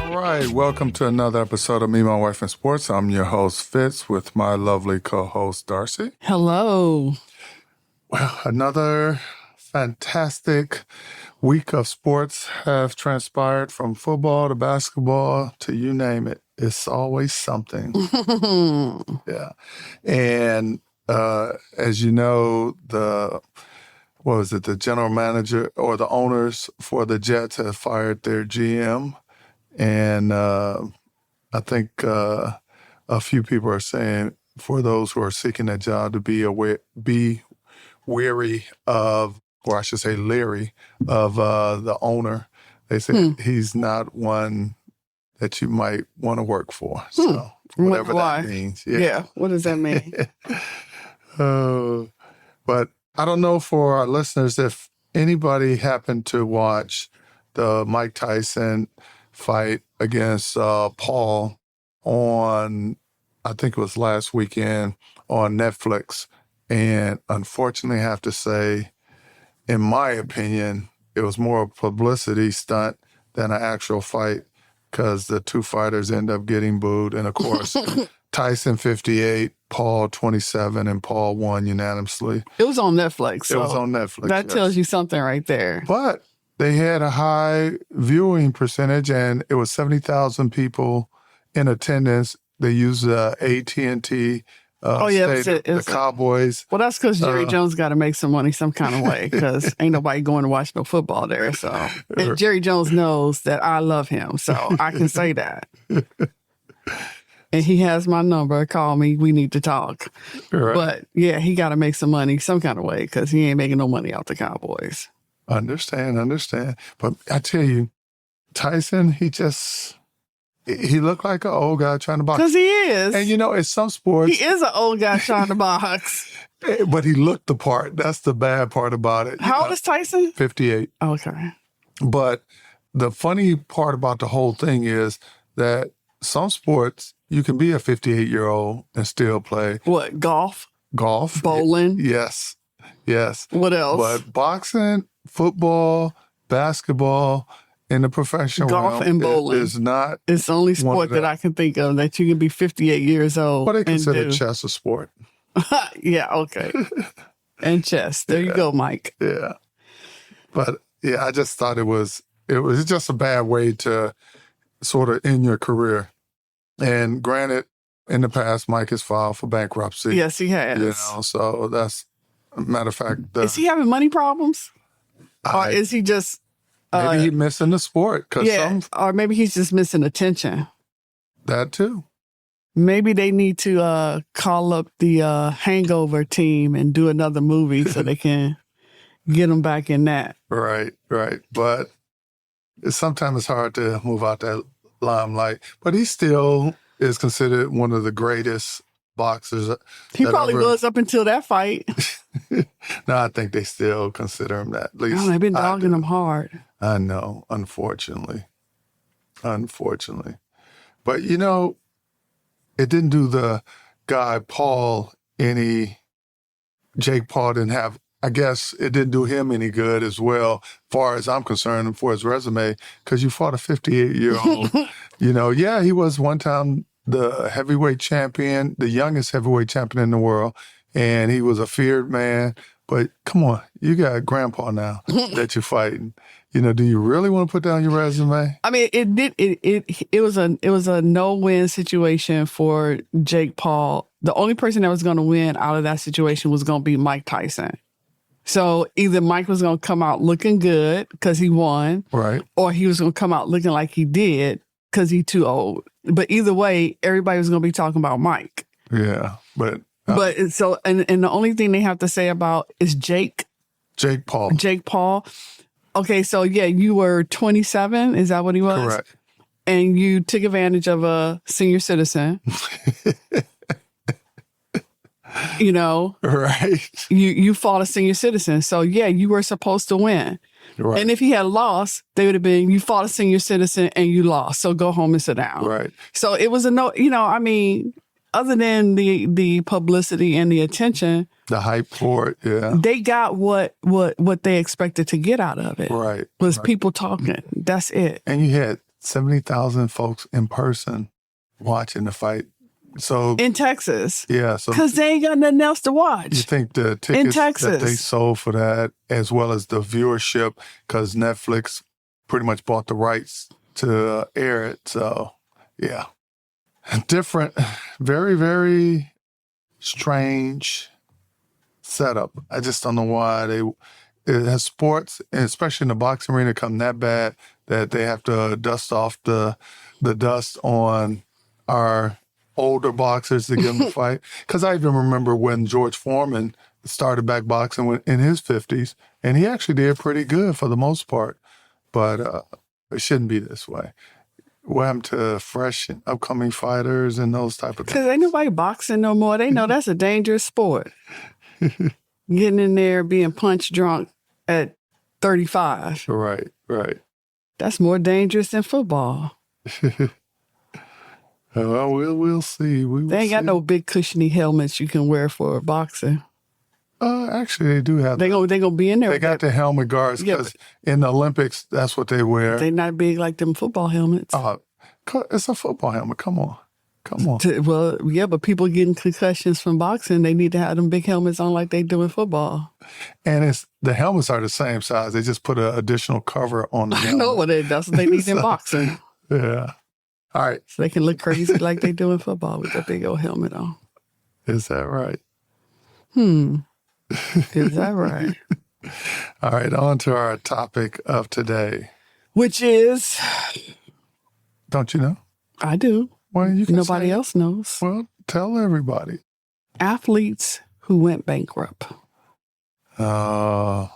All right, welcome to another episode of Me, My Wife, and Sports. I'm your host, Fitz, with my lovely co-host, Darcy. Hello. Well, another fantastic week of sports have transpired, from football to basketball to you name it. It's always something. Yeah. And as you know, the general manager or the owners for the Jets have fired their GM. And I think a few people are saying, for those who are seeking that job, to be wary of, or I should say leery of the owner. They say he's not one that you might want to work for. So whatever that means. Yeah. What does that mean? But I don't know for our listeners if anybody happened to watch the Mike Tyson fight against Paul on, I think it was last weekend on Netflix. And unfortunately, I have to say, in my opinion, it was more a publicity stunt than an actual fight, because the two fighters end up getting booed. And of course, Tyson 58, Paul 27, and Paul won unanimously. It was on Netflix. It was on Netflix. That tells you something right there. But they had a high viewing percentage, and it was 70,000 people in attendance. They used the AT&T the Cowboys. Well, that's because Jerry Jones got to make some money some kind of way, because ain't nobody going to watch no football there. So, and Jerry Jones knows that I love him, so I can say that. And he has my number. Call me. We need to talk. Right. But yeah, he got to make some money some kind of way, because he ain't making no money off the Cowboys. Understand. But I tell you, Tyson, he looked like an old guy trying to box. Because he is. And you know, in some sports, he is an old guy trying to box. But he looked the part. That's the bad part about it. How old is Tyson? 58. Okay. But the funny part about the whole thing is that some sports, you can be a 58-year-old and still play. What, golf? Golf. Bowling? Yes. What else? But boxing, football, basketball, in the professional golf realm, and bowling is not. It's the only sport that I can think of that you can be 58 years old. But they consider chess a sport. Yeah, okay. And chess. There you go, Mike. Yeah. But yeah, I just thought it was just a bad way to sort of end your career. And granted, in the past, Mike has filed for bankruptcy. Yes, he has. You know, so that's a matter of fact. Is he having money problems? Or is he just... maybe he's missing the sport. Or maybe he's just missing attention. That too. Maybe they need to call up the Hangover team and do another movie so they can get him back in that. Right. But sometimes it's hard to move out that limelight. But he still is considered one of the greatest boxers. He probably was up until that fight. No, I think they still consider him that. At least they've been dogging him hard. I know, unfortunately. But, you know, it didn't do the guy Paul any... Jake Paul didn't have... I guess it didn't do him any good as well, far as I'm concerned, for his resume, because you fought a 58-year-old. You know, yeah, he was one time the heavyweight champion, the youngest heavyweight champion in the world, and he was a feared man. But come on, you got grandpa now that you're fighting. You know, do you really want to put down your resume? I mean, it was a no-win situation for Jake Paul. The only person that was going to win out of that situation was going to be Mike Tyson. So either Mike was going to come out looking good because he won, right, or he was going to come out looking like he did because he's too old. But either way, everybody was going to be talking about Mike. Yeah, but so the only thing they have to say about is Jake Paul. Okay, so yeah, you were 27. Is that what he was? Correct. And you took advantage of a senior citizen. You know, Right. you fought a senior citizen. So yeah, you were supposed to win. Right. And if he had lost, they would have been, you fought a senior citizen and you lost. So go home and sit down. Right. So it was a no, you know, I mean, other than the publicity and the attention, the hype for it, yeah. They got what they expected to get out of it. Right. Was people talking. That's it. And you had 70,000 folks in person watching the fight. So in Texas. Yeah. So because they ain't got nothing else to watch. You think the tickets that they sold for that, as well as the viewership, because Netflix pretty much bought the rights to air it. So yeah. Different, very, very strange setup. I just don't know why it has sports, and especially in the boxing arena, come that bad that they have to dust off the dust on our older boxers to give them a fight. Because I even remember when George Foreman started back boxing in his 50s, and he actually did pretty good for the most part. But it shouldn't be this way. What happened to fresh and upcoming fighters and those type of things? Because ain't nobody boxing no more. They know that's a dangerous sport. Getting in there, being punch drunk at 35. Right, right. That's more dangerous than football. Well, we'll see. They ain't got no big cushiony helmets you can wear for boxing. Actually, they do have. They gonna be in there. They got the helmet guards because in the Olympics, that's what they wear. They not big like them football helmets. It's a football helmet. Come on. Well, yeah, but people getting concussions from boxing, they need to have them big helmets on like they do in football. And the helmets are the same size. They just put an additional cover on the helmet. I know what that's what they need in boxing. Yeah. All right. So they can look crazy like they do in football with that big old helmet on. Is that right? Is that right? All right, on to our topic of today. Which is? Don't you know? I do. Well, you can Nobody else knows. Well, tell everybody. Athletes who went bankrupt. The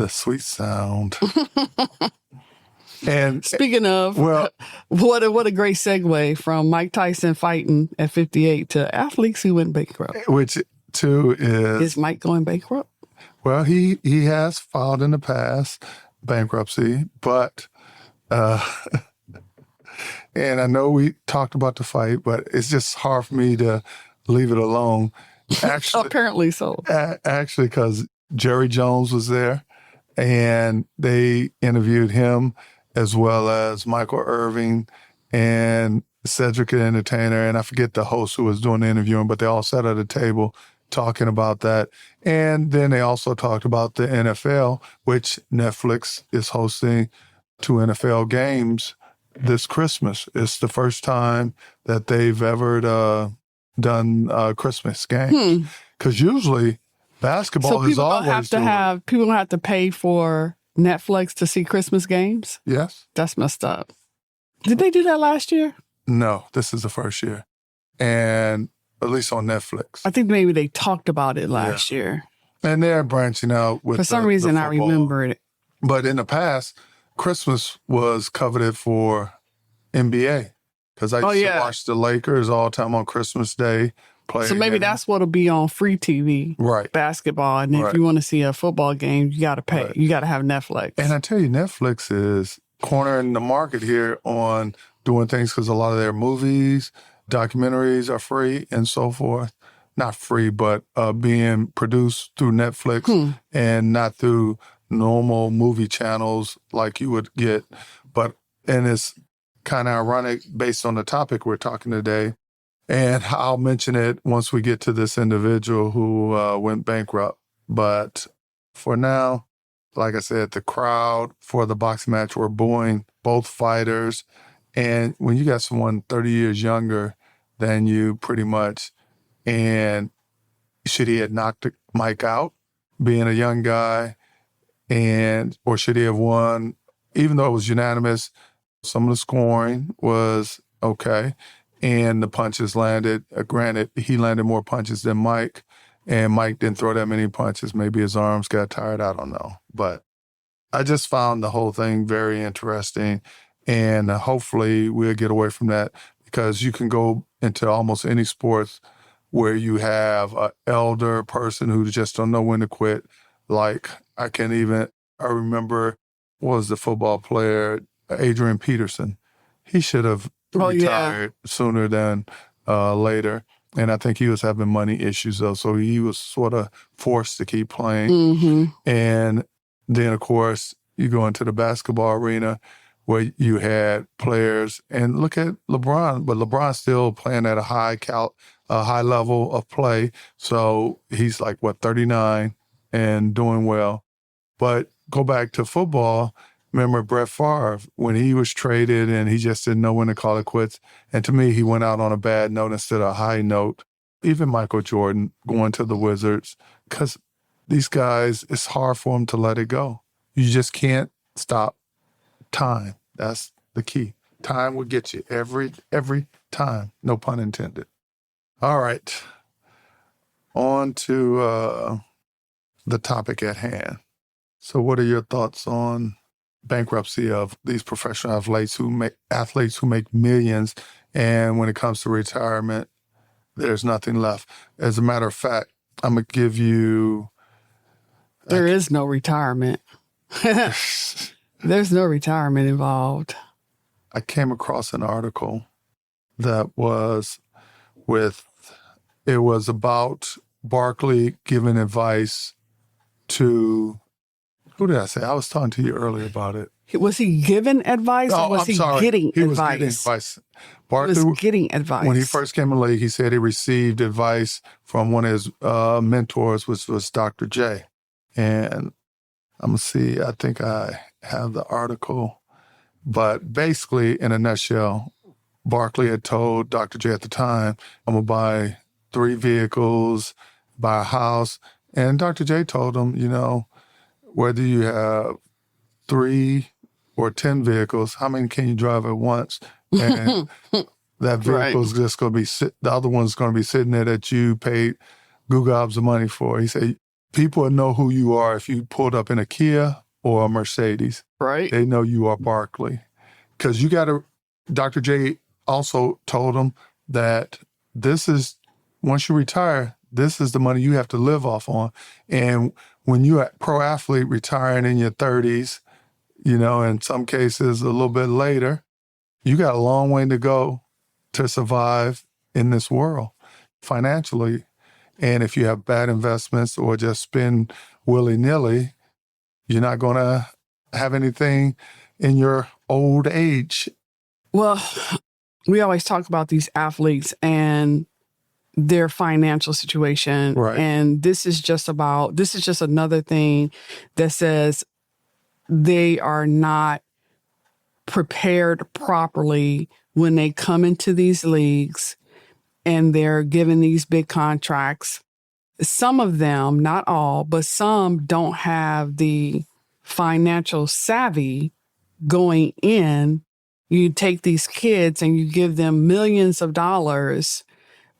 sweet sound. And speaking of, well, what a great segue from Mike Tyson fighting at 58 to athletes who went bankrupt. Which too is Mike going bankrupt? Well, he has filed in the past bankruptcy, but and I know we talked about the fight, but it's just hard for me to leave it alone. Actually, apparently so. Actually, because Jerry Jones was there, and they interviewed him as well as Michael Irving and Cedric the Entertainer, and I forget the host who was doing the interviewing, but they all sat at a table talking about that. And then they also talked about the NFL, which Netflix is hosting 2 NFL games this Christmas. It's the first time that they've ever done Christmas games. Because usually basketball is always people don't have to pay for Netflix to see Christmas games? Yes. That's messed up. Did they do that last year? No, this is the first year. And at least on Netflix. I think maybe they talked about it last year. And they're branching out with For some reason, I remember it. But in the past, Christmas was coveted for NBA. Because I used to watch the Lakers all the time on Christmas Day. So maybe that's what'll be on free TV. Right. Basketball. And if you want to see a football game, you got to pay. Right. You got to have Netflix. And I tell you, Netflix is cornering the market here on doing things because a lot of their movies, documentaries are free and so forth. Not free, but being produced through Netflix and not through normal movie channels like you would get. And it's kind of ironic based on the topic we're talking today. And I'll mention it once we get to this individual who went bankrupt. But for now, like I said, the crowd for the boxing match were booing both fighters. And when you got someone 30 years younger than you pretty much, and should he have knocked Mike out being a young guy, or should he have won? Even though it was unanimous, some of the scoring was okay. And the punches landed. Granted, he landed more punches than Mike, and Mike didn't throw that many punches. Maybe his arms got tired. I don't know. But I just found the whole thing very interesting, and hopefully we'll get away from that because you can go into almost any sports where you have an elder person who just don't know when to quit. Like I remember, what was the football player, Adrian Peterson. He should have retired sooner than later. And I think he was having money issues though. So he was sort of forced to keep playing. Mm-hmm. And then of course you go into the basketball arena where you had players, and look at LeBron, but LeBron's still playing at a high level of play. So he's like, 39 and doing well. But go back to football. Remember Brett Favre, when he was traded and he just didn't know when to call it quits. And to me, he went out on a bad note instead of a high note. Even Michael Jordan going to the Wizards, because these guys, it's hard for them to let it go. You just can't stop time. That's the key. Time will get you every time. No pun intended. All right. On to the topic at hand. So what are your thoughts on bankruptcy of these professional athletes who make millions, and when it comes to retirement, there's nothing left? As a matter of fact, I'm going to give you... There is no retirement. There's no retirement involved. I came across an article that was about Barkley giving advice to... Who did I say? I was talking to you earlier about it. Was he given advice or was he getting advice? Was getting advice. Barkley was getting advice. When he first came in the league, he said he received advice from one of his mentors, which was Dr. J. And I'm going to see, I think I have the article. But basically, in a nutshell, Barkley had told Dr. J at the time, I'm going to buy 3 vehicles, buy a house. And Dr. J told him, whether you have 3 or 10 vehicles, how many can you drive at once? And that vehicle's just going to be, the other one's going to be sitting there that you paid goo gobs of money for. He said, people will know who you are if you pulled up in a Kia or a Mercedes. Right. They know you are Barkley. Because Dr. J also told him that once you retire, this is the money you have to live off on. And when you're a pro athlete retiring in your 30s, in some cases a little bit later, you got a long way to go to survive in this world financially. And if you have bad investments or just spend willy-nilly, you're not going to have anything in your old age. Well, we always talk about these athletes and their financial situation. Right. And this is just another thing that says they are not prepared properly when they come into these leagues and they're given these big contracts. Some of them, not all, but some don't have the financial savvy going in. You take these kids and you give them millions of dollars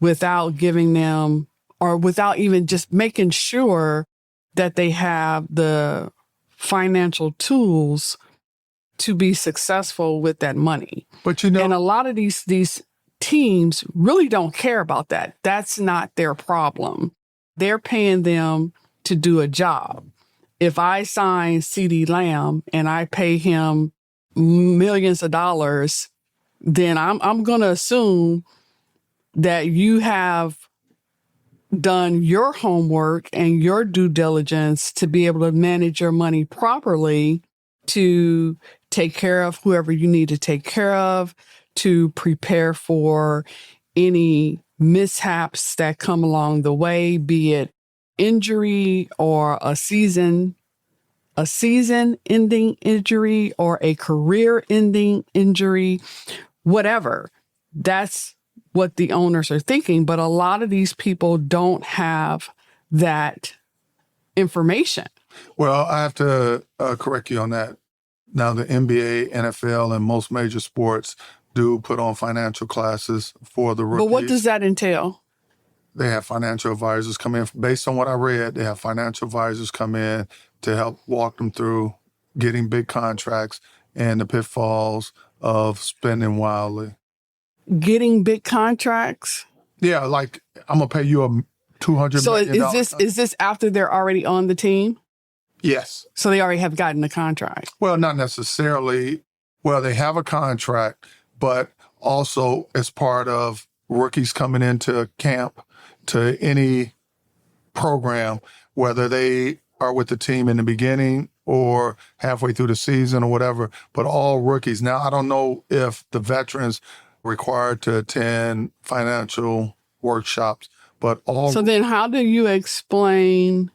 without giving them, or without even just making sure that they have the financial tools to be successful with that money. But and a lot of these teams really don't care about that. That's not their problem. They're paying them to do a job. If I sign CeeDee Lamb and I pay him millions of dollars, then I'm going to assume that you have done your homework and your due diligence to be able to manage your money properly, to take care of whoever you need to take care of, to prepare for any mishaps that come along the way, be it injury or a season-ending injury or a career-ending injury, whatever. That's what the owners are thinking. But a lot of these people don't have that information. Well, I have to correct you on that. Now, the NBA, NFL, and most major sports do put on financial classes for the rookies. But what does that entail? They have financial advisors come in. Based on what I read, they have financial advisors come in to help walk them through getting big contracts and the pitfalls of spending wildly. Getting big contracts? Yeah, like I'm going to pay you a $200 So million. is this after they're already on the team? Yes. So they already have gotten the contract. Well, not necessarily. Well, they have a contract, but also as part of rookies coming into camp to any program, whether they are with the team in the beginning or halfway through the season or whatever, but all rookies. Now, I don't know if the veterans required to attend financial workshops, but all. So then how do you explain...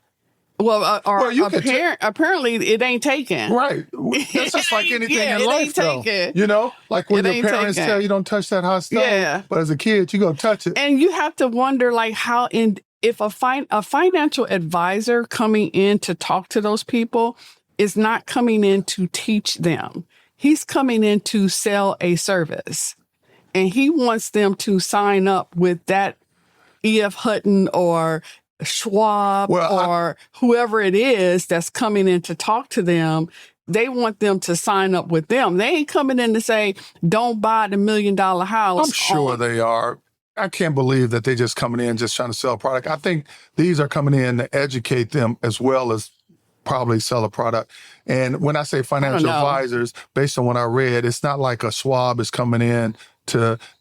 Well, apparently it ain't taken. Right. That's just like anything Yeah, in it life, ain't though. taken. You know, like when It your ain't parents taken. tell you don't touch that hot stove. Yeah. But as a kid, you go touch it. And you have to wonder, like, if a financial advisor coming in to talk to those people is not coming in to teach them. He's coming in to sell a service. And he wants them to sign up with that E.F. Hutton or Schwab or whoever it is that's coming in to talk to them. They want them to sign up with them. They ain't coming in to say, don't buy the $1 million house. I'm sure they are. I can't believe that they just coming in just trying to sell a product. I think these are coming in to educate them as well as probably sell a product. And when I say financial advisors, based on what I read, it's not like a Schwab is coming in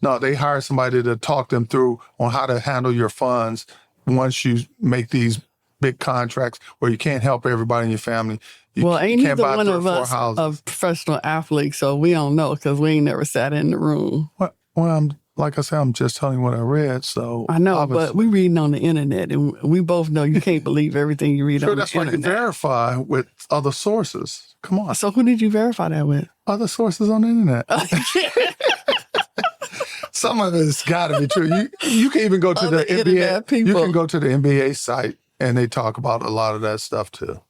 no, they hire somebody to talk them through on how to handle your funds once you make these big contracts where you can't help everybody in your family. Ain't neither one of us a professional athlete, so we don't know because we ain't never sat in the room. Well, like I said, I'm just telling you what I read. So I know, but we reading on the internet, and we both know you can't believe everything you read on the internet. Sure, that's why you verify with other sources. Come on. So who did you verify that with? Other sources on the internet. Some of it's got to be true. You can even go to the NBA. You can go to the NBA site, and they talk about a lot of that stuff too.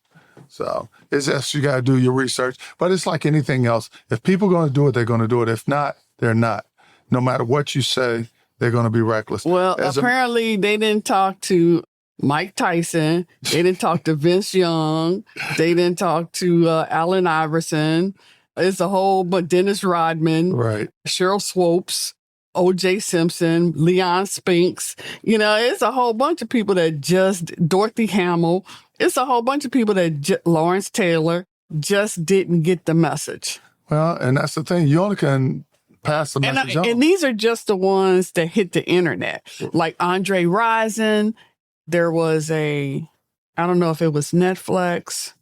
So it's just you got to do your research. But it's like anything else. If people are going to do it, they're going to do it. If not, they're not. No matter what you say, they're going to be reckless. Well, apparently they didn't talk to Mike Tyson. They didn't talk to Vince Young. They didn't talk to Allen Iverson. It's a whole but Dennis Rodman, right? Cheryl Swopes, O.J. Simpson, Leon Spinks. You know, it's a whole bunch of people that Dorothy Hamill. It's a whole bunch of people that Lawrence Taylor just didn't get the message. Well, and that's the thing. You only can pass the message on. And these are just the ones that hit the internet. Like Andre Rison, there was I don't know if it was Netflix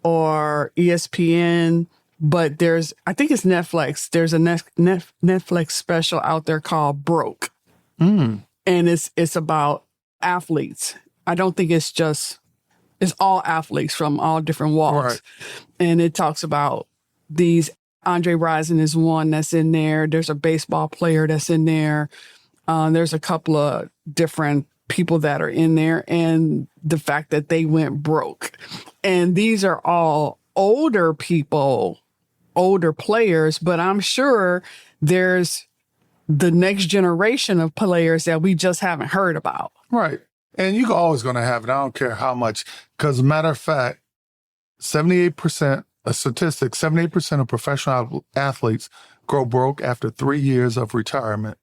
or ESPN, but I think it's Netflix. There's a Netflix special out there called Broke. And it's about athletes. I don't think it's all athletes from all different walks. Right. And it talks about these. Andre Rison is one that's in there. There's a baseball player that's in there. There's a couple of different people that are in there, and the fact that they went broke. And these are all older people, older players, but I'm sure there's the next generation of players that we just haven't heard about. Right. And you're always going to have it. I don't care how much. Because, as a matter of fact, 78%, a statistic, 78% of professional athletes go broke after 3 years of retirement.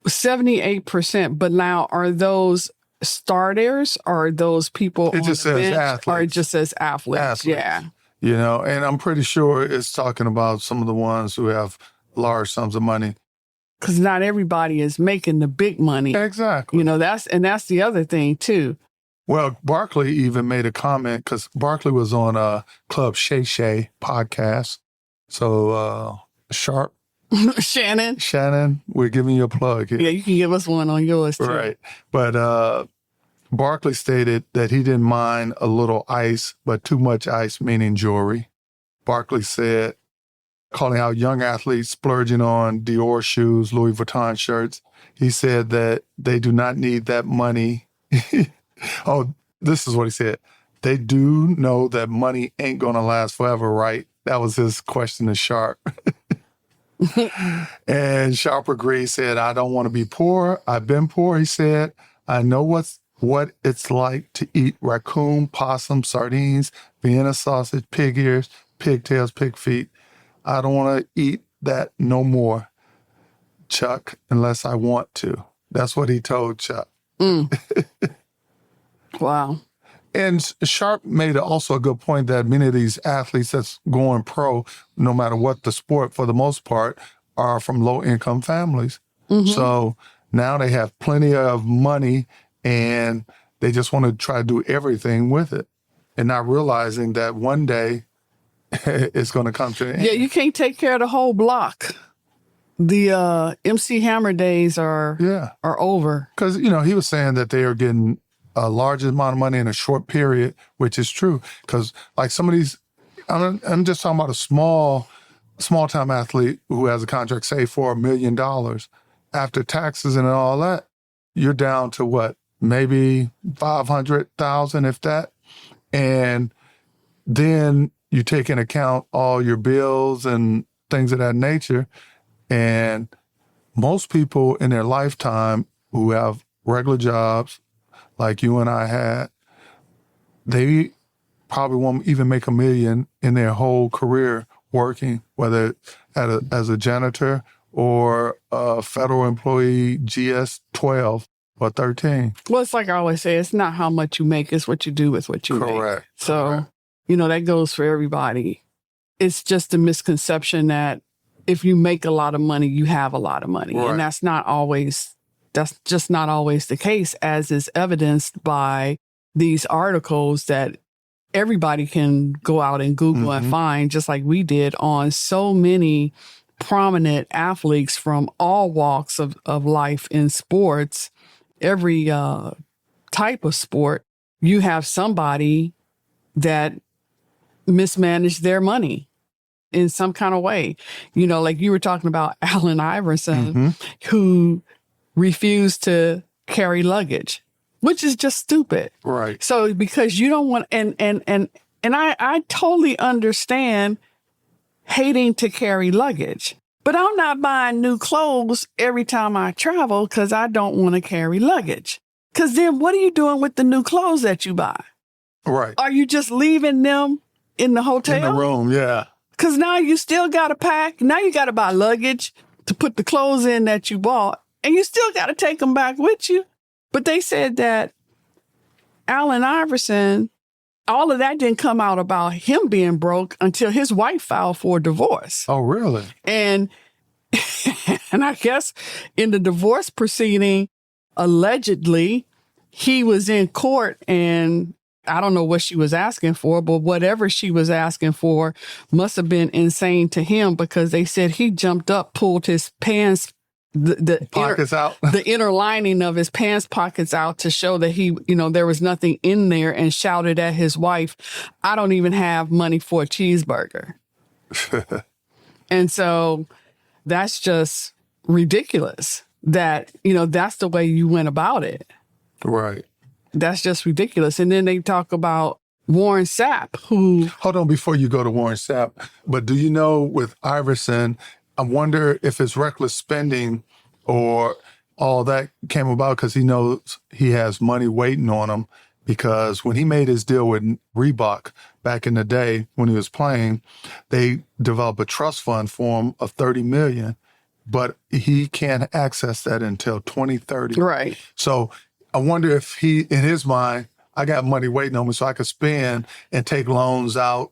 78%. But now, are those starters or are those people on the bench? Athletes. Or it just says athletes? Yeah. You know, and I'm pretty sure it's talking about some of the ones who have large sums of money. Because not everybody is making the big money. Exactly. You know, that's the other thing, too. Well, Barkley even made a comment because Barkley was on a Club Shay Shay podcast. So, Sharp. Shannon, we're giving you a plug here. Yeah, you can give us one on yours, too. Right. But Barkley stated that he didn't mind a little ice, but too much ice, meaning jewelry. Barkley said, calling out young athletes splurging on Dior shoes, Louis Vuitton shirts. He said that they do not need that money. Oh, this is what he said. They do know that money ain't going to last forever, right? That was his question to Sharp. And Sharp agreed, said, I don't want to be poor. I've been poor, he said. I know what it's like to eat raccoon, possum, sardines, Vienna sausage, pig ears, pigtails, pig feet. I don't want to eat that no more, Chuck, unless I want to. That's what he told Chuck. Wow. And Sharp made also a good point that many of these athletes that's going pro, no matter what the sport, for the most part, are from low-income families. So now they have plenty of money and they just want to try to do everything with it and not realizing that one day it's going to come to an end. Yeah, you can't take care of the whole block. The MC Hammer days are over. Because, he was saying that they are getting a large amount of money in a short period, which is true. Because like some of these, I'm just talking about a small-time athlete who has a contract, say, for $1 million. After taxes and all that, you're down to what? Maybe 500,000, if that. And then you take into account all your bills and things of that nature. And most people in their lifetime who have regular jobs, like you and I had, they probably won't even make $1 million in their whole career working, whether as a janitor or a federal employee, GS 12 or 13. Well, it's like I always say, it's not how much you make, it's what you do with what you make. Correct. So, that goes for everybody. It's just a misconception that if you make a lot of money, you have a lot of money. Right. And that's just not always the case, as is evidenced by these articles that everybody can go out and Google and find, just like we did, on so many prominent athletes from all walks of life in sports, every type of sport. You have somebody that mismanaged their money in some kind of way. Like you were talking about Allen Iverson, who refused to carry luggage, which is just stupid. Right. So because you don't want, and I totally understand hating to carry luggage, but I'm not buying new clothes every time I travel because I don't want to carry luggage. Because then what are you doing with the new clothes that you buy? Right. Are you just leaving them in the hotel? In the room, yeah. Because now you still got to pack. Now you got to buy luggage to put the clothes in that you bought. And you still got to take them back with you. But they said that Allen Iverson, all of that didn't come out about him being broke until his wife filed for divorce. Oh, really? And I guess in the divorce proceeding, allegedly, he was in court and I don't know what she was asking for, but whatever she was asking for must have been insane to him, because they said he jumped up, pulled his pants, the pockets out, the inner lining of his pants pockets out to show that he, there was nothing in there, and shouted at his wife, "I don't even have money for a cheeseburger." And so that's just ridiculous that, that's the way you went about it. Right. That's just ridiculous. And then they talk about Warren Sapp, who... Hold on before you go to Warren Sapp. But do you know with Iverson, I wonder if his reckless spending or all that came about because he knows he has money waiting on him. Because when he made his deal with Reebok back in the day when he was playing, they developed a trust fund for him of $30 million, but he can't access that until 2030. Right. So I wonder if he, in his mind, I got money waiting on me so I could spend and take loans out.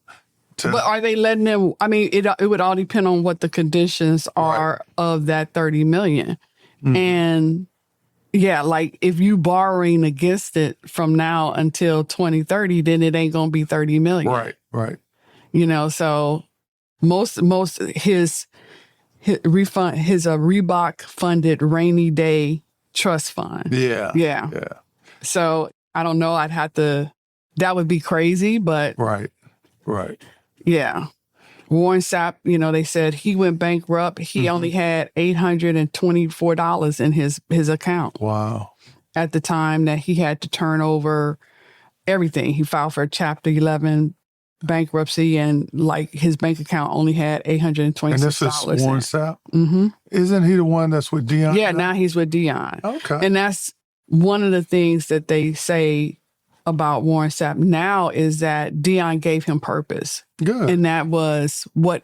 But are they letting them? I mean, it would all depend on what the conditions are of that $30 million. And yeah, like if you borrowing against it from now until 2030, then it ain't gonna be 30 million. Right. So most his refund, his Reebok funded rainy day trust fund. Yeah. So I don't know. That would be crazy, but Right. Yeah. Warren Sapp, they said he went bankrupt. He only had $824 in his account. Wow. At the time that he had to turn over everything. He filed for Chapter 11 bankruptcy, and like his bank account only had $826. And this is Warren Sapp? Mm-hmm. Isn't he the one that's with Dion? Yeah, now he's with Dion. Okay. And that's one of the things that they say about Warren Sapp now is that Dion gave him purpose. Good. And that was what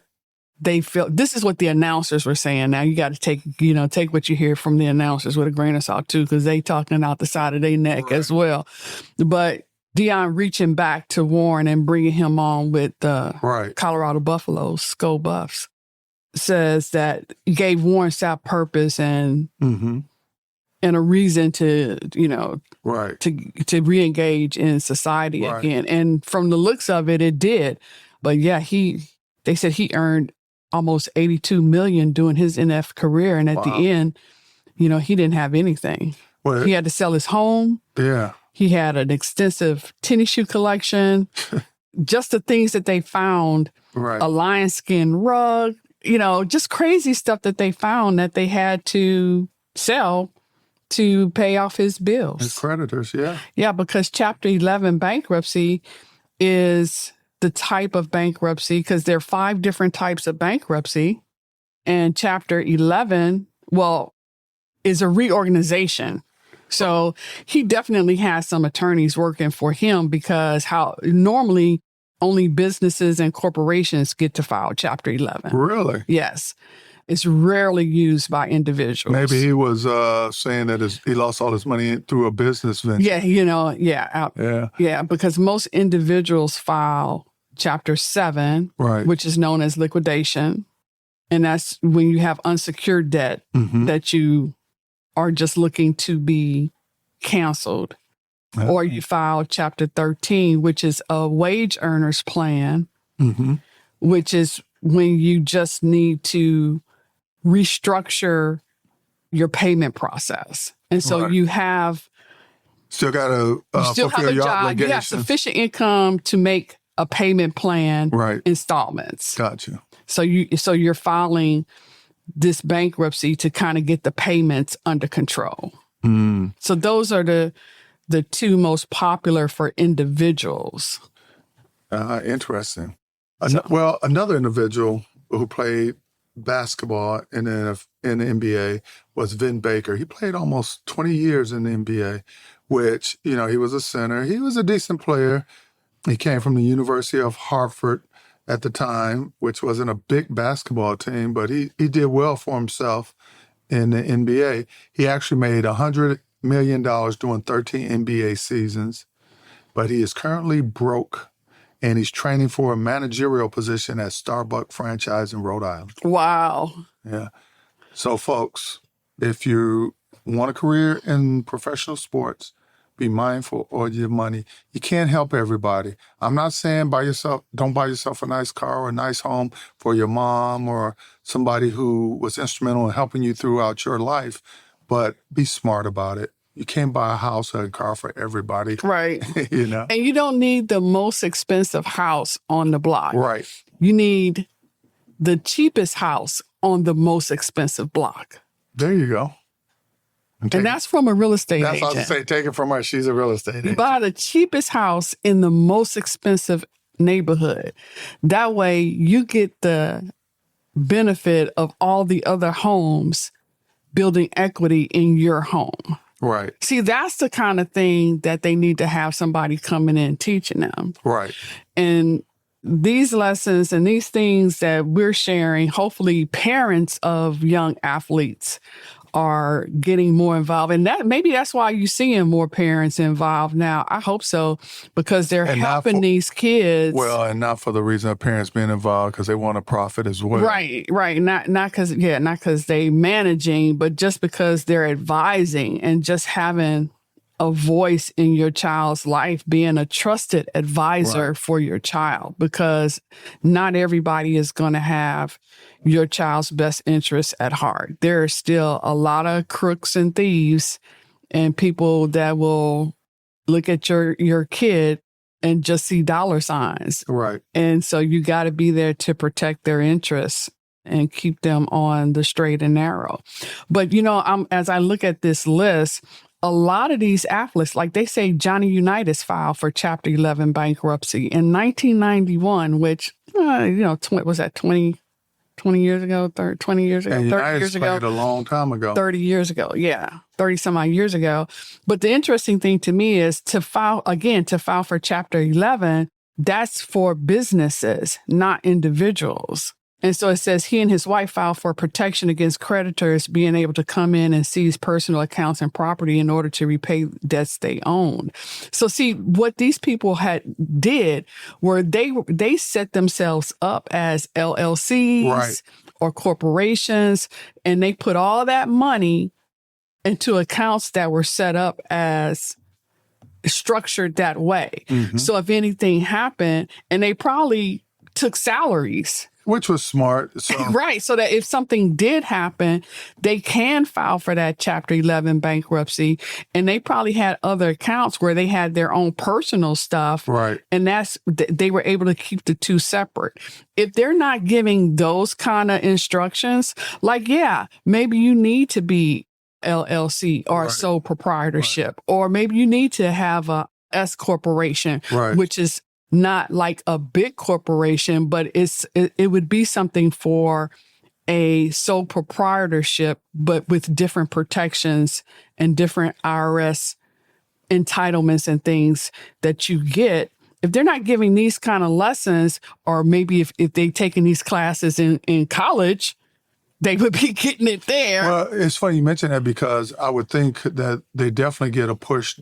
they felt, this is what the announcers were saying. Now you got to take what you hear from the announcers with a grain of salt too, because they talking out the side of their neck as well. But Deion reaching back to Warren and bringing him on with the Colorado Buffaloes, Skull Buffs, says that gave Warren Sapp purpose and a reason to, to re-engage in society again. And from the looks of it, it did. But yeah, they said he earned almost $82 million doing his NF career. And at the end, he didn't have anything. Well, he had to sell his home. Yeah. He had an extensive tennis shoe collection. Just the things that they found, a lion skin rug, just crazy stuff that they found that they had to sell to pay off his bills. His creditors, yeah. Yeah, because Chapter 11 bankruptcy is the type of bankruptcy, because there are 5 different types of bankruptcy. And Chapter 11, is a reorganization. So he definitely has some attorneys working for him, because how normally only businesses and corporations get to file Chapter 11. Really? Yes. It's rarely used by individuals. Maybe he was saying that he lost all his money through a business venture. Yeah, yeah, because most individuals file Chapter 7, which is known as liquidation. And that's when you have unsecured debt that you are just looking to be canceled. Or you file Chapter 13, which is a wage earners plan, which is when you just need to restructure your payment process. And so you have... Still got to fulfill your obligations. You have sufficient income to make a payment plan installments. Gotcha. So you're filing this bankruptcy to kind of get the payments under control. So those are the 2 most popular for individuals. Interesting. Another individual who played basketball in the NBA was Vin Baker. He played almost 20 years in the NBA, which, he was a center. He was a decent player. He came from the University of Hartford at the time, which wasn't a big basketball team, but he did well for himself in the NBA. He actually made $100 million doing 13 NBA seasons, but he is currently broke, and he's training for a managerial position at Starbucks franchise in Rhode Island. Wow. Yeah. So, folks, if you want a career in professional sports, be mindful of your money. You can't help everybody. I'm not saying don't buy yourself a nice car or a nice home for your mom or somebody who was instrumental in helping you throughout your life, but be smart about it. You can't buy a house or a car for everybody. Right. And you don't need the most expensive house on the block. Right. You need the cheapest house on the most expensive block. There you go. And that's from a real estate agent. That's what I was going to say. Take it from her. She's a real estate agent. You buy the cheapest house in the most expensive neighborhood. That way you get the benefit of all the other homes building equity in your home. Right. See, that's the kind of thing that they need to have somebody coming in teaching them. Right. And these lessons and these things that we're sharing, hopefully parents of young athletes are getting more involved. And maybe that's why you're seeing more parents involved now. I hope so, because they're helping these kids. Well, and not for the reason of parents being involved, because they want to profit as well. Right. Not because they managing, but just because they're advising and just having a voice in your child's life, being a trusted advisor for your child, because not everybody is going to have your child's best interests at heart. There are still a lot of crooks and thieves and people that will look at your kid and just see dollar signs. Right. And so you got to be there to protect their interests and keep them on the straight and narrow. But, as I look at this list, a lot of these athletes, like they say, Johnny Unitas filed for Chapter 11 bankruptcy in 1991, which, was that 20 years ago, 20 years ago, and 30 years ago. A long time ago. 30 years ago, yeah, 30 some odd years ago. But the interesting thing to me is to file for Chapter 11, that's for businesses, not individuals. And so it says he and his wife filed for protection against creditors being able to come in and seize personal accounts and property in order to repay debts they owned. So see, what these people did were they set themselves up as LLCs Right. or corporations, and they put all that money into accounts that were set up as structured that way. Mm-hmm. So if anything happened, and they probably took salaries. Which was smart. So. Right. So that if something did happen, they can file for that Chapter 11 bankruptcy. And they probably had other accounts where they had their own personal stuff. Right. And they were able to keep the two separate. If they're not giving those kind of instructions, like, yeah, maybe you need to be LLC or Right. sole proprietorship, or maybe you need to have a S corporation, Right. which is not like a big corporation, but it would be something for a sole proprietorship, but with different protections and different IRS entitlements and things that you get. If they're not giving these kind of lessons, or maybe if they've taken these classes in college, they would be getting it there. Well, it's funny you mention that, because I would think that they definitely get a push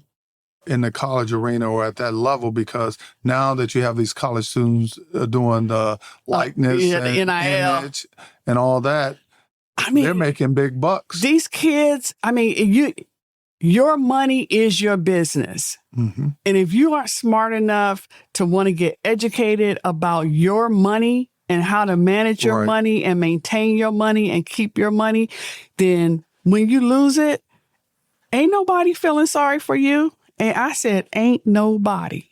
in the college arena or at that level, because now that you have these college students doing the likeness the and NIL image and all that, I mean, they're making big bucks. These kids, I mean, your money is your business. Mm-hmm. And if you aren't smart enough to want to get educated about your money and how to manage your Right. money and maintain your money and keep your money, then when you lose it, ain't nobody feeling sorry for you. And I said, ain't nobody.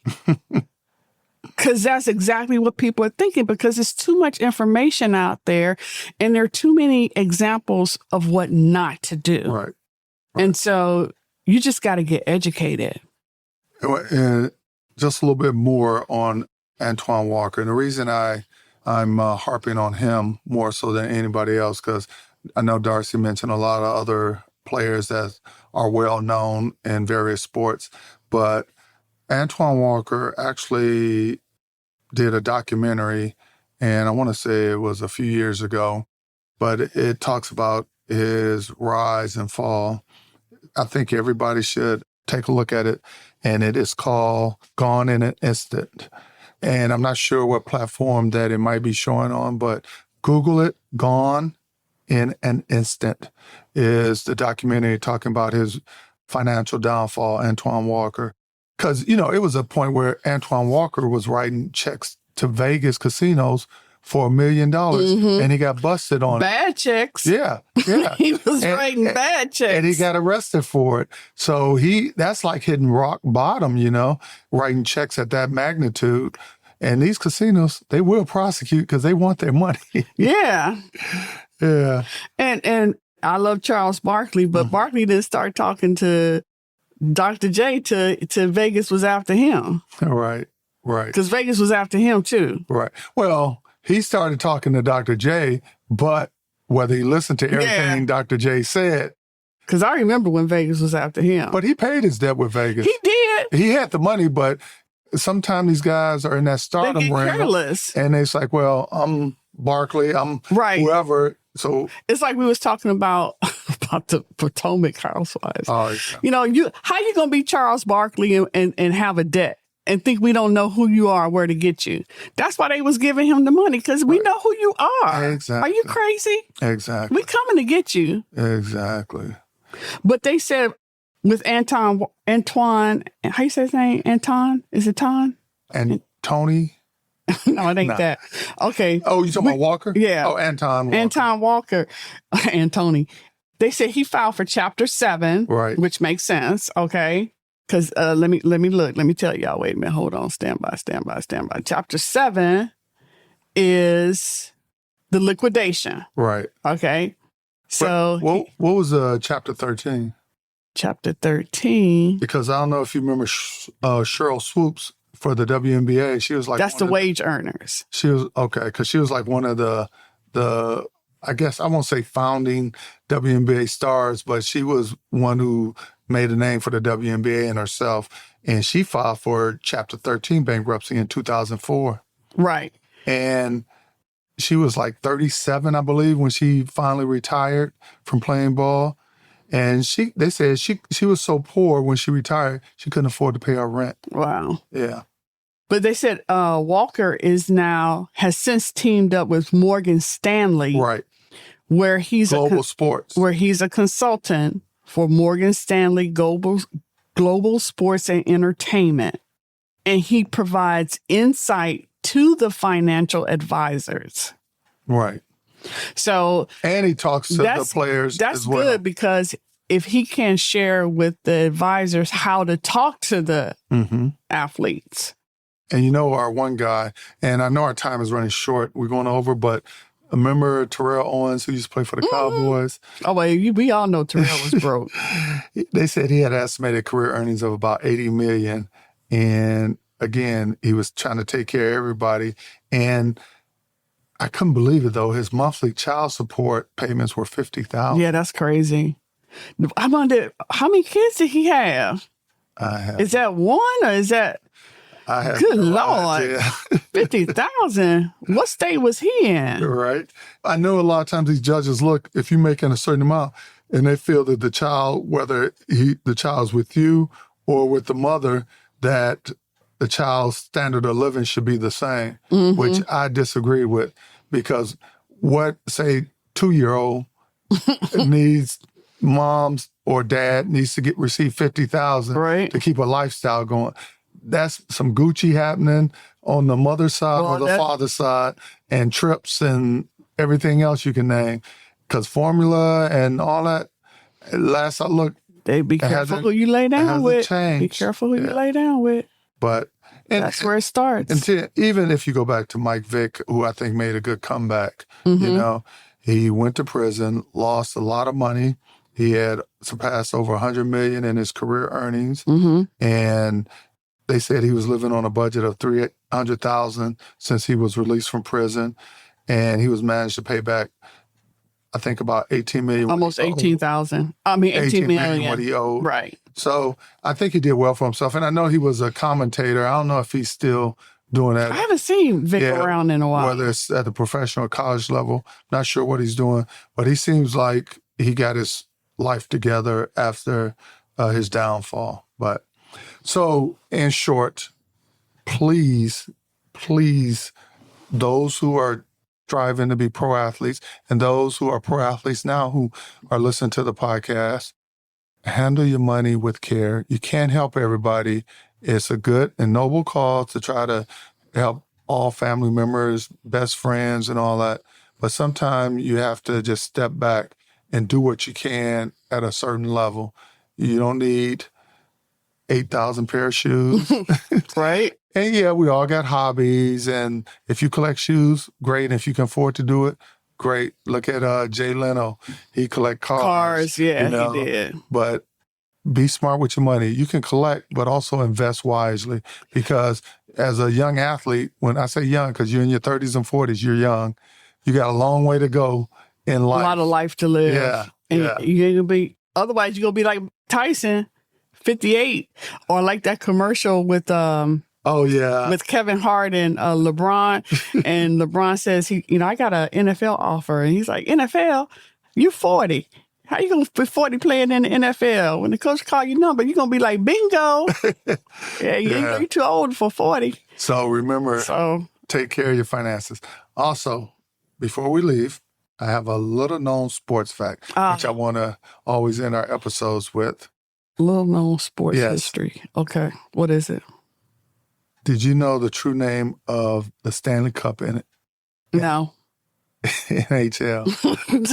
Because that's exactly what people are thinking, because there's too much information out there and there are too many examples of what not to do. Right. And so you just got to get educated. And just a little bit more on Antoine Walker. And the reason I'm harping on him more so than anybody else, because I know Darcy mentioned a lot of other players that are well known in various sports, but Antoine Walker actually did a documentary, and I want to say it was a few years ago, but it talks about his rise and fall. I think everybody should take a look at it, and it is called Gone in an Instant. And I'm not sure what platform that it might be showing on, but Google it. Gone in an Instant is the documentary talking about his financial downfall, Antoine Walker. Because, it was a point where Antoine Walker was writing checks to Vegas casinos for $1 million, and he got busted on Bad checks. Yeah. He was writing bad checks. And he got arrested for it. So that's like hitting rock bottom, writing checks at that magnitude. And these casinos, they will prosecute because they want their money. Yeah. Yeah. And I love Charles Barkley, but Barkley didn't start talking to Dr. J to Vegas was after him. Right. Because Vegas was after him too. Right. Well, he started talking to Dr. J, but whether he listened to everything Dr. J said. Because I remember when Vegas was after him. But he paid his debt with Vegas. He did. He had the money, but sometimes these guys are in that stardom They get realm. careless. And it's like, well, I'm Barkley, I'm whoever. So it's like we was talking about the Potomac Housewives. Oh, yeah. How you gonna be Charles Barkley and have a debt and think we don't know who you are, where to get you? That's why they was giving him the money, because we know who you are. Exactly. Are you crazy? Exactly. We coming to get you. Exactly. But they said with Antoine, how you say his name? Anton? Is it Ton? And Tony? No, it ain't that. Okay. Oh, you talking about Walker? Yeah. Oh, Anton Walker. Anton Walker. Antony. They said he filed for Chapter 7, right? Which makes sense. Okay. Because let me look. Let me tell y'all. Wait a minute. Hold on. Stand by. Chapter 7 is the liquidation. Right. Okay. So what was Chapter 13? Chapter 13. Because I don't know if you remember Cheryl Swoops for the WNBA. She was like that's the wage earners. She was because she was like one of the I guess I won't say founding WNBA stars, but she was one who made a name for the WNBA and herself. And she filed for Chapter 13 bankruptcy in 2004. Right. And she was like 37, I believe, when she finally retired from playing ball. And they said she was so poor when she retired, she couldn't afford to pay her rent. Wow. Yeah. But they said Walker has since teamed up with Morgan Stanley. Right. Where he's Global Sports. Where he's a consultant for Morgan Stanley Global Sports and Entertainment. And he provides insight to the financial advisors. Right. So, and he talks to the players as well. That's good, because if he can share with the advisors how to talk to the athletes. And you know, our one guy, and I know our time is running short, we're going over, but remember Terrell Owens, who used to play for the Cowboys? Oh, well, we all know Terrell was broke. They said he had estimated career earnings of about $80 million. And again, he was trying to take care of everybody. And I couldn't believe it, though. His monthly child support payments were $50,000. Yeah, that's crazy. I wonder, how many kids did he have? Is that one, or is that? Good Lord, 50,000. What state was he in? Right. I know a lot of times these judges look, if you're making a certain amount, and they feel that the child, whether the child's with you or with the mother, that the child's standard of living should be the same, which I disagree with, because say 2-year-old needs mom's or dad needs to receive $50,000 to keep a lifestyle going. That's some Gucci happening on the mother's side or the father's side, and trips and everything else you can name. Because formula and all that, last I looked, be careful who you lay down with. Changed. Be careful who you lay down with. But that's where it starts. And even if you go back to Mike Vick, who I think made a good comeback, you know, he went to prison, lost a lot of money. He had surpassed over $100 million in his career earnings, and they said he was living on a budget of $300,000 since he was released from prison, and he was managed to pay back, I think, about $18 million. Almost $18,000. I mean, $18 million. What he owed. Right. So I think he did well for himself, and I know he was a commentator. I don't know if he's still doing that. I haven't seen Vic around in a while. Whether it's at the professional or college level, not sure what he's doing, but he seems like he got his life together after his downfall. But so, in short, please, those who are striving to be pro athletes and those who are pro athletes now who are listening to the podcast, handle your money with care. You can't help everybody. It's a good and noble cause to try to help all family members, best friends, and all that. But sometimes you have to just step back and do what you can at a certain level. You don't need 8,000 pair of shoes. Right. And yeah, we all got hobbies. And if you collect shoes, great. And if you can afford to do it, great. Look at Jay Leno. He collect cars. Yeah, he did. But be smart with your money. You can collect, but also invest wisely. Because as a young athlete, when I say young, because you're in your 30s and 40s, you're young. You got a long way to go in life. A lot of life to live. Yeah. And you ain't gonna be, otherwise you're gonna be like Tyson, 58, or like that commercial with with Kevin Hart and LeBron, and LeBron says I got an NFL offer, and he's like, NFL, you're 40. How you gonna be 40 playing in the NFL? When the coach call your number, you're gonna be like, bingo. You're too old for 40. So remember, take care of your finances. Also, before we leave, I have a little known sports fact, which I want to always end our episodes with. Little known sports history. Okay. What is it? Did you know the true name of the Stanley Cup in it? No. NHL.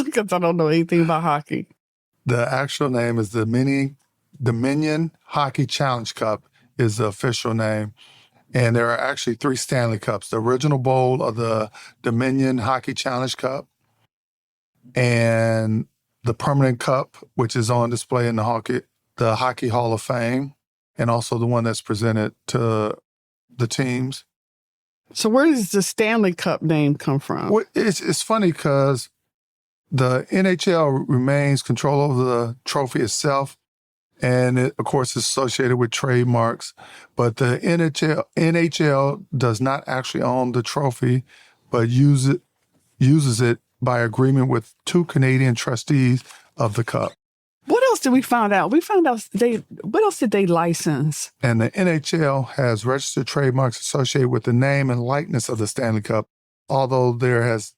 Because I don't know anything about hockey. The actual name is the Dominion Hockey Challenge Cup is the official name. And there are actually 3 Stanley Cups. The original bowl of the Dominion Hockey Challenge Cup, and the permanent cup, which is on display in the Hockey Hall of Fame, and also the one that's presented to the teams. So where does the Stanley Cup name come from? Well, it's funny because the NHL remains control over the trophy itself, and it, of course, is associated with trademarks. But the NHL does not actually own the trophy, but use it uses it by agreement with 2 Canadian trustees of the Cup. What else did we find out? We found out what else did they license? And the NHL has registered trademarks associated with the name and likeness of the Stanley Cup, although there has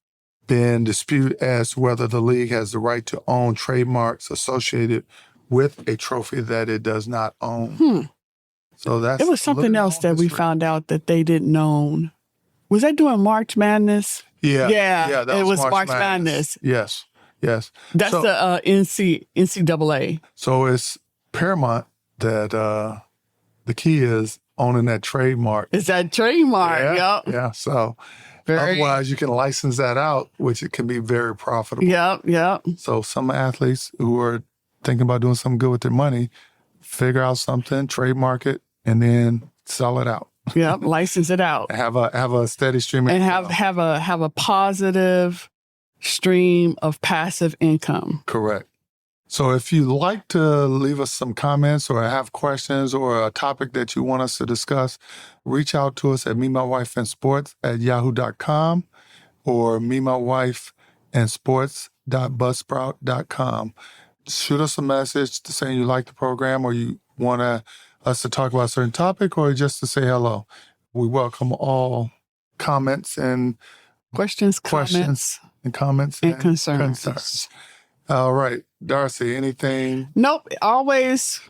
been dispute as to whether the league has the right to own trademarks associated with a trophy that it does not own. So that's It was something else that we found out that they didn't own. Was that doing March Madness? Yeah. Yeah, that it was March Madness. Yes. That's So- the NCAA. So it's paramount that the key is owning that trademark. Is that trademark? Yep. Yeah. So Very, otherwise, you can license that out, which it can be very profitable. Yep. So some athletes who are thinking about doing something good with their money, figure out something, trademark it, and then sell it out. Yep. License it out. Have a steady stream of And income. have a positive stream of passive income. Correct. So if you'd like to leave us some comments or have questions or a topic that you want us to discuss, reach out to us at memywifeandsports@yahoo.com or memywifeandsports.buzzsprout.com. Shoot us a message saying you like the program or you want us to talk about a certain topic or just to say hello. We welcome all comments and Questions, comments, and concerns. All right. Darcy, anything? Nope. Always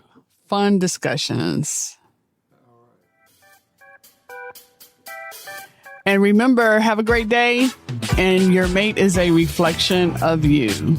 fun discussions. And remember, have a great day. And your mate is a reflection of you.